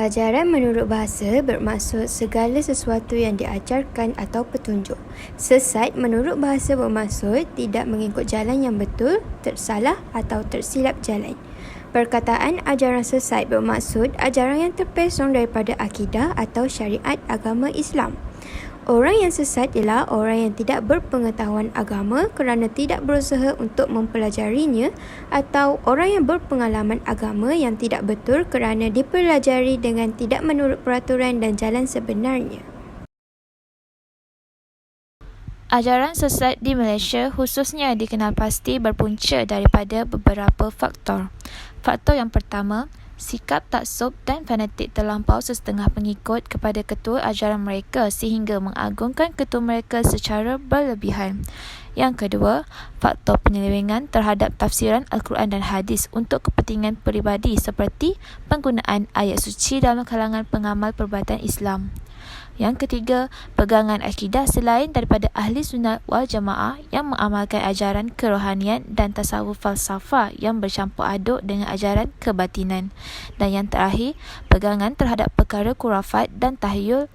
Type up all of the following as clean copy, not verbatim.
Ajaran menurut bahasa bermaksud segala sesuatu yang diajarkan atau petunjuk. Sesat menurut bahasa bermaksud tidak mengikut jalan yang betul, tersalah atau tersilap jalan. Perkataan ajaran sesat bermaksud ajaran yang terpesong daripada akidah atau syariat agama Islam. Orang yang sesat ialah orang yang tidak berpengetahuan agama kerana tidak berusaha untuk mempelajarinya, atau orang yang berpengalaman agama yang tidak betul kerana dipelajari dengan tidak menurut peraturan dan jalan sebenarnya. Ajaran sesat di Malaysia khususnya dikenal pasti berpunca daripada beberapa faktor. Faktor yang pertama, sikap taksub dan fanatik terlampau sesetengah pengikut kepada ketua ajaran mereka sehingga mengagungkan ketua mereka secara berlebihan. Yang kedua, faktor penyelewengan terhadap tafsiran Al-Quran dan Hadis untuk kepentingan peribadi seperti penggunaan ayat suci dalam kalangan pengamal perbuatan Islam. Yang ketiga, pegangan akidah selain daripada ahli sunnah wal jamaah yang mengamalkan ajaran kerohanian dan tasawuf falsafah yang bercampur aduk dengan ajaran kebatinan. Dan yang terakhir, pegangan terhadap perkara khurafat dan tahyul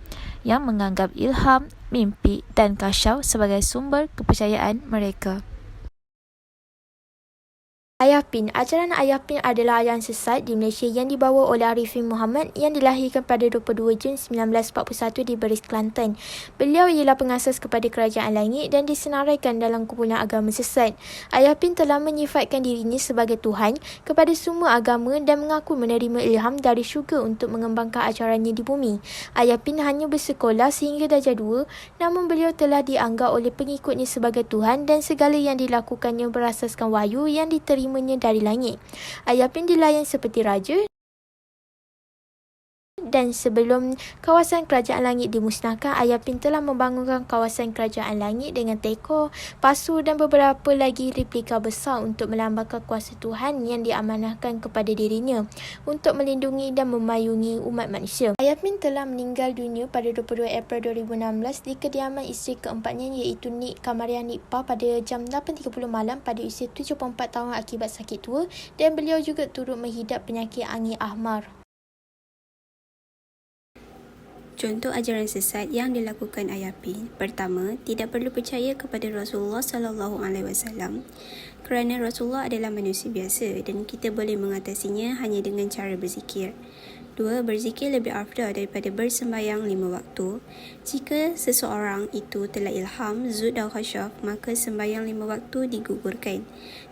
yang menganggap ilham, mimpi dan kasyaf sebagai sumber kepercayaan mereka. Ayapin. Ajaran Ayapin adalah ajaran sesat di Malaysia yang dibawa oleh Arifin Muhammad yang dilahirkan pada 22 Jun 1941 di Beris, Kelantan. Beliau ialah pengasas kepada Kerajaan Langit dan disenaraikan dalam kumpulan agama sesat. Ayapin telah menyifatkan dirinya sebagai Tuhan kepada semua agama dan mengaku menerima ilham dari syurga untuk mengembangkan ajarannya di bumi. Ayapin hanya bersekolah sehingga darjah 2, namun beliau telah dianggap oleh pengikutnya sebagai Tuhan dan segala yang dilakukannya berasaskan wahyu yang diterimanya dari langit. Ayapin dilayan seperti raja, dan sebelum kawasan Kerajaan Langit dimusnahkan, Ayapin telah membangunkan kawasan Kerajaan Langit dengan teko, pasu dan beberapa lagi replika besar untuk melambangkan kuasa Tuhan yang diamanahkan kepada dirinya untuk melindungi dan memayungi umat manusia. Ayapin telah meninggal dunia pada 22 April 2016 di kediaman isteri keempatnya iaitu Nik Kamaria Nipah pada jam 8.30 malam pada usia 74 tahun akibat sakit tua, dan beliau juga turut menghidap penyakit angin ahmar. Contoh ajaran sesat yang dilakukan Ayapin. Pertama, tidak perlu percaya kepada Rasulullah SAW kerana Rasulullah adalah manusia biasa dan kita boleh mengatasinya hanya dengan cara berzikir. 2. Berzikir lebih afdal daripada bersembahyang 5 waktu. Jika seseorang itu telah ilham, zuhd dan khasyaf, maka sembahyang 5 waktu digugurkan.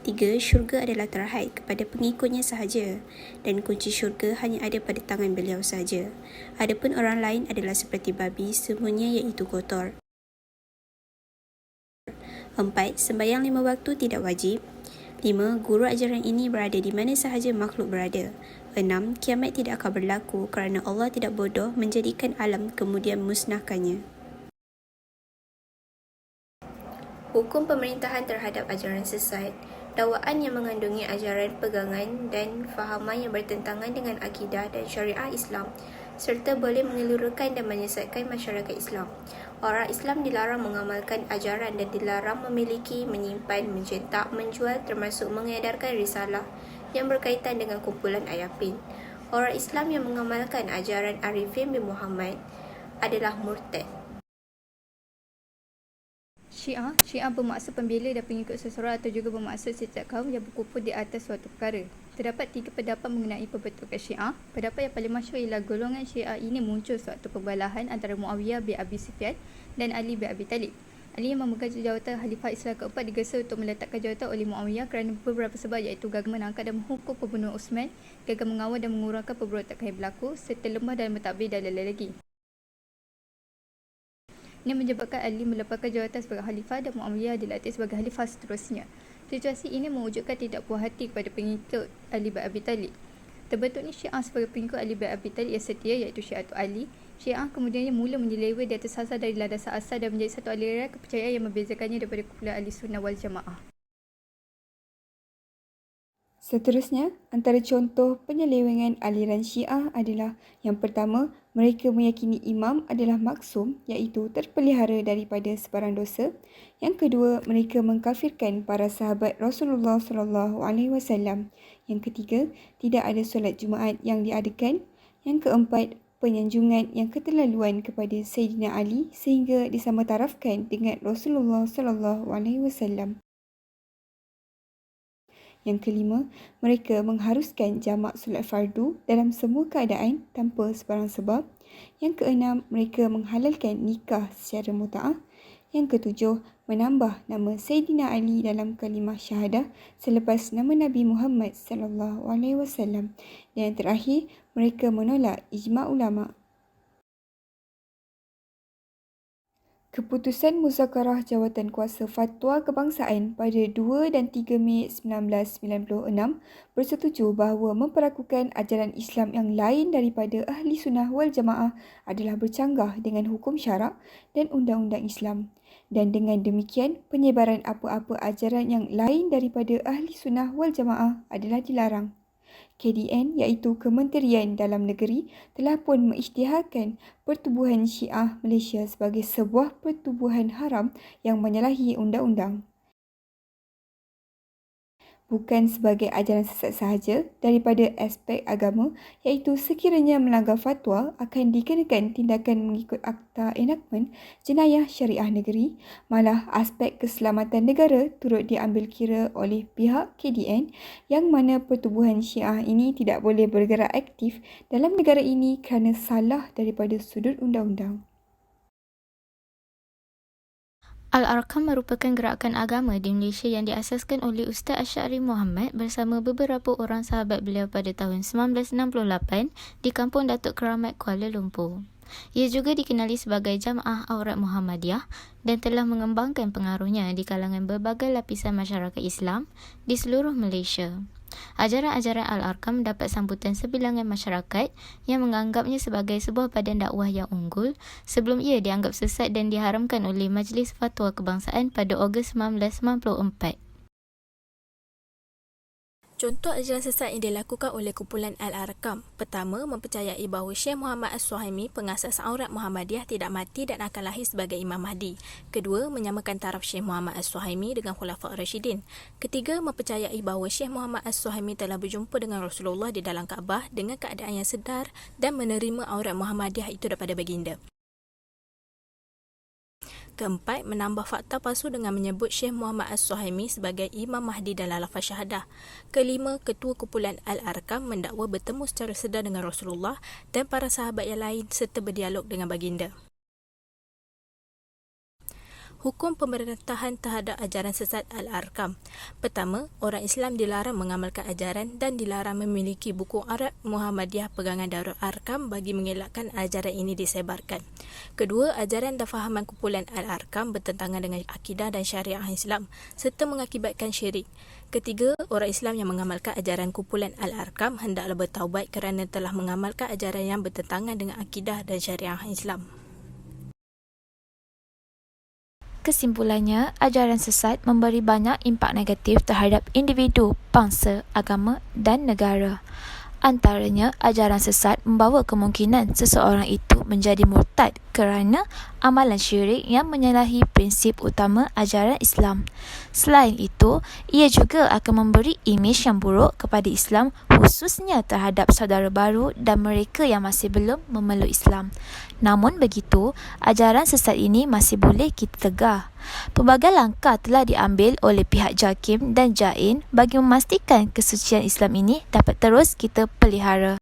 3. Syurga adalah terhad kepada pengikutnya sahaja dan kunci syurga hanya ada pada tangan beliau sahaja. Adapun orang lain adalah seperti babi, semuanya iaitu kotor. 4. Sembahyang 5 waktu tidak wajib. 5. Guru ajaran ini berada di mana sahaja makhluk berada. 6. Kiamat tidak akan berlaku kerana Allah tidak bodoh menjadikan alam kemudian musnahkannya. Hukum pemerintahan terhadap ajaran sesat. Dakwaan yang mengandungi ajaran pegangan dan fahaman yang bertentangan dengan akidah dan syariah Islam serta boleh mengelurakan dan menyesatkan masyarakat Islam. Orang Islam dilarang mengamalkan ajaran dan dilarang memiliki, menyimpan, mencetak, menjual termasuk mengedarkan risalah yang berkaitan dengan kumpulan Ayapin. Orang Islam yang mengamalkan ajaran Arifin bin Muhammad adalah murtad. Syiah bermaksud pembela dan pengikut seseorang atau juga bermaksud setiap kaum yang berkumpul di atas suatu perkara. Terdapat 3 pendapat mengenai pembentukan Syiah. Pendapat yang paling masyhur ialah golongan Syiah ini muncul suatu perbalahan antara Muawiyah bin Abi Sufyan dan Ali bin Abi Talib. Ali yang memegang jawatan Khalifah Islam keempat digesa untuk meletakkan jawatan oleh Muawiyah kerana beberapa sebab iaitu gagal menangkap dan menghukum pembunuhan Uthman, gagal mengawal dan mengurangkan pemberontakan yang berlaku, serta lemah dalam mentadbir dan lain-lain lagi. Ini menyebabkan Ali melepaskan jawatan sebagai khalifah dan Muawiyah dilantik sebagai khalifah seterusnya. Situasi ini mewujudkan tidak puas hati kepada pengikut Ali bin Abi Talib. Terbentuknya Syiah sebagai pengikut Ali bin Abi Talib yang setia iaitu Syiatul Ali. Syiah kemudiannya mula menyeleweng di atas asas dari landasan asal dan menjadi satu aliran kepercayaan yang membezakannya daripada kumpulan Ahli Sunnah wal Jamaah. Seterusnya, antara contoh penyelewengan aliran Syiah adalah yang pertama, mereka meyakini imam adalah maksum iaitu terpelihara daripada sebarang dosa. Yang kedua, mereka mengkafirkan para sahabat Rasulullah SAW. Yang ketiga, tidak ada solat Jumaat yang diadakan. Yang keempat, penyanjungan yang keterlaluan kepada Sayyidina Ali sehingga disamatarafkan dengan Rasulullah SAW. Yang kelima, mereka mengharuskan jamak solat fardu dalam semua keadaan tanpa sebarang sebab. Yang keenam, mereka menghalalkan nikah secara muta'ah. Yang ketujuh, menambah nama Sayyidina Ali dalam kalimah syahadah selepas nama Nabi Muhammad SAW. Dan yang terakhir, mereka menolak ijma' ulama'. Keputusan Muzakarah Jawatankuasa Fatwa Kebangsaan pada 2 dan 3 Mei 1996 bersetuju bahawa memperakukan ajaran Islam yang lain daripada Ahli Sunnah wal Jamaah adalah bercanggah dengan hukum syarak dan undang-undang Islam. Dan dengan demikian, penyebaran apa-apa ajaran yang lain daripada Ahli Sunnah wal Jamaah adalah dilarang. KDN iaitu Kementerian Dalam Negeri telah pun mengisytiharkan Pertubuhan Syiah Malaysia sebagai sebuah pertubuhan haram yang menyalahi undang-undang. Bukan sebagai ajaran sesat sahaja daripada aspek agama iaitu sekiranya melanggar fatwa akan dikenakan tindakan mengikut Akta Enakmen Jenayah Syariah Negeri, malah aspek keselamatan negara turut diambil kira oleh pihak KDN yang mana pertubuhan Syiah ini tidak boleh bergerak aktif dalam negara ini kerana salah daripada sudut undang-undang. Al-Arkam merupakan gerakan agama di Malaysia yang diasaskan oleh Ustaz Asy'ari Muhammad bersama beberapa orang sahabat beliau pada tahun 1968 di Kampung Datuk Keramat, Kuala Lumpur. Ia juga dikenali sebagai Jamaah Aurat Muhammadiyah dan telah mengembangkan pengaruhnya di kalangan berbagai lapisan masyarakat Islam di seluruh Malaysia. Ajaran-ajaran Al-Arkam mendapat sambutan sebilangan masyarakat yang menganggapnya sebagai sebuah badan dakwah yang unggul sebelum ia dianggap sesat dan diharamkan oleh Majlis Fatwa Kebangsaan pada Ogos 1994. Contoh ajaran sesat yang dilakukan oleh kumpulan Al-Arkam. Pertama, mempercayai bahawa Syekh Muhammad As-Suhaimi, pengasas Aurat Muhammadiyah, tidak mati dan akan lahir sebagai Imam Mahdi. Kedua, menyamakan taraf Syekh Muhammad As-Suhaimi dengan Khulafa' Ar-Rasyidin. Ketiga, mempercayai bahawa Syekh Muhammad As-Suhaimi telah berjumpa dengan Rasulullah di dalam Kaabah dengan keadaan yang sedar dan menerima Aurat Muhammadiyah itu daripada baginda. Keempat, menambah fakta palsu dengan menyebut Syekh Muhammad As-Suhaimi sebagai Imam Mahdi dalam lafaz syahadah. Kelima, ketua kumpulan Al-Arkam mendakwa bertemu secara sedar dengan Rasulullah dan para sahabat yang lain serta berdialog dengan baginda. Hukum pemerintahan terhadap ajaran sesat Al-Arkam. Pertama, orang Islam dilarang mengamalkan ajaran dan dilarang memiliki buku Aurat Muhammadiyah pegangan Darul Arkam bagi mengelakkan ajaran ini disebarkan. Kedua, ajaran dan fahaman kumpulan Al-Arkam bertentangan dengan akidah dan syariah Islam serta mengakibatkan syirik. Ketiga, orang Islam yang mengamalkan ajaran kumpulan Al-Arkam hendaklah bertaubat kerana telah mengamalkan ajaran yang bertentangan dengan akidah dan syariah Islam. Kesimpulannya, ajaran sesat memberi banyak impak negatif terhadap individu, bangsa, agama dan negara. Antaranya, ajaran sesat membawa kemungkinan seseorang itu menjadi murtad kerana amalan syirik yang menyalahi prinsip utama ajaran Islam. Selain itu, ia juga akan memberi imej yang buruk kepada Islam khususnya terhadap saudara baru dan mereka yang masih belum memeluk Islam. Namun begitu, ajaran sesat ini masih boleh kita tegah. Pelbagai langkah telah diambil oleh pihak JAKIM dan JAIN bagi memastikan kesucian Islam ini dapat terus kita pelihara.